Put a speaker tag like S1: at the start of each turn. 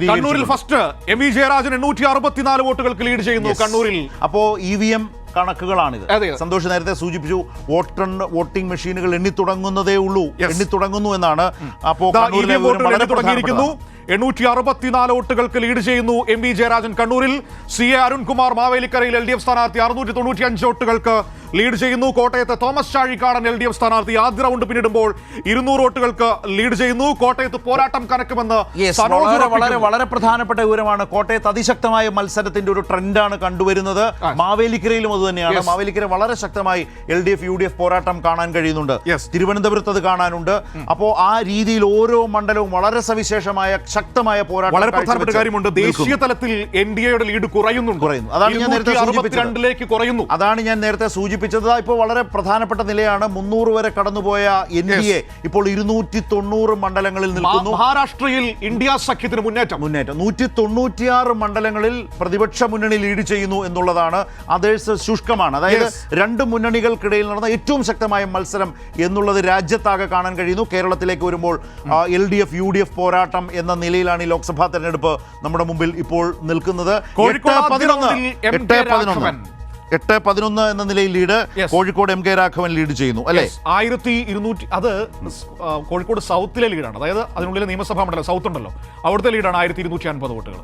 S1: കണ്ണൂരിൽ first M V Jayarajan 864 വോട്ടുകൾക്ക് lead ചെയ്യുന്നു. കണ്ണൂരിൽ
S2: അപ്പോ EVM കണക്കുകളാണിത്. സന്തോഷ് നേരത്തെ സൂചിപ്പിച്ചു, വോട്ടിംഗ് മെഷീനുകൾ എണ്ണിത്തുടങ്ങുന്നതേ ഉള്ളൂ, എണ്ണിത്തുടങ്ങുന്നു എന്നാണ്. അപ്പോൾ
S1: തുടങ്ങിയിരിക്കുന്നു. 864 വോട്ടുകൾക്ക് ലീഡ് ചെയ്യുന്നു എം വി ജയരാജൻ കണ്ണൂരിൽ. CA അരുൺകുമാർ മാവേലിക്കരയിൽ LDF സ്ഥാനാർത്ഥി 695 വോട്ടുകൾക്ക് ലീഡ് ചെയ്യുന്നു. കോട്ടയത്ത് തോമസ് ചാഴിക്കാടൻ LDF സ്ഥാനാർത്ഥി ആദ്യ റൗണ്ട് പിന്നിടുമ്പോൾ 200 വോട്ടുകൾക്ക് ലീഡ് ചെയ്യുന്നു. കോട്ടയത്ത് പോരാട്ടം കനക്കുമെന്ന്
S2: വളരെ പ്രധാനപ്പെട്ട വിവരമാണ്. കോട്ടയത്ത് അതിശക്തമായ മത്സരത്തിന്റെ ഒരു ട്രെൻഡാണ് കണ്ടുവരുന്നത്. മാവേലിക്കരയിലും അത് തന്നെയാണ്. മാവേലിക്കര വളരെ ശക്തമായി LDF UDF പോരാട്ടം കാണാൻ കഴിയുന്നുണ്ട്. തിരുവനന്തപുരത്ത് അത് കാണാനുണ്ട്. അപ്പോൾ ആ രീതിയിൽ ഓരോ മണ്ഡലവും വളരെ സവിശേഷമായ ശക്തമായ പോരാട്ടം.
S1: വളരെ പ്രധാനപ്പെട്ട കാര്യമുണ്ട്, ദേശീയ തലത്തിൽ NDAയുടെ ലീഡ് കുറയുന്നു.
S2: അതാണ് ഞാൻ നേരത്തെ
S1: സൂചിപ്പിച്ചത്.
S2: അതാണ് ഞാൻ നേരത്തെ സൂചിപ്പിച്ചത്. ഇപ്പോൾ വളരെ പ്രധാനപ്പെട്ട നിലയാണ്. 300 വരെ കടന്നുപോയ NDA ഇപ്പോൾ 290 മണ്ഡലങ്ങളിൽ നിൽക്കുന്നു.
S1: മഹാരാഷ്ട്രയിൽ ഇന്ത്യ സഖ്യത്തിന് മുന്നേറ്റം
S2: 196 മണ്ഡലങ്ങളിൽ പ്രതിപക്ഷ മുന്നണി ലീഡ് ചെയ്യുന്നു എന്നുള്ളതാണ്. അതേഴ്സ് ശുഷ്കമാണ്. അതായത് രണ്ട് മുന്നണികൾക്കിടയിൽ നടന്ന ഏറ്റവും ശക്തമായ മത്സരം എന്നുള്ളത് രാജ്യത്താകെ കാണാൻ കഴിയുന്നു. കേരളത്തിലേക്ക് വരുമ്പോൾ LDF UDF പോരാട്ടം എന്ന നിലയിലാണ് ഈ ലോക്സഭാ തെരഞ്ഞെടുപ്പ് നമ്മുടെ മുമ്പിൽ ഇപ്പോൾ നിൽക്കുന്നത്. 8-11 എന്ന നിലയിൽ lead Kozhikode MK Raghavan lead ചെയ്യുന്നു അല്ലേ?
S1: 1200. അത് കോഴിക്കോട് സൗത്തിലെ ലീഡാണ്. അതായത് അതിനുള്ളിൽ നിയമസഭാ മണ്ഡലം സൗത്ത് ഉണ്ടല്ലോ, അവിടുത്തെ ലീഡാണ് 1250 വോട്ടുകൾ.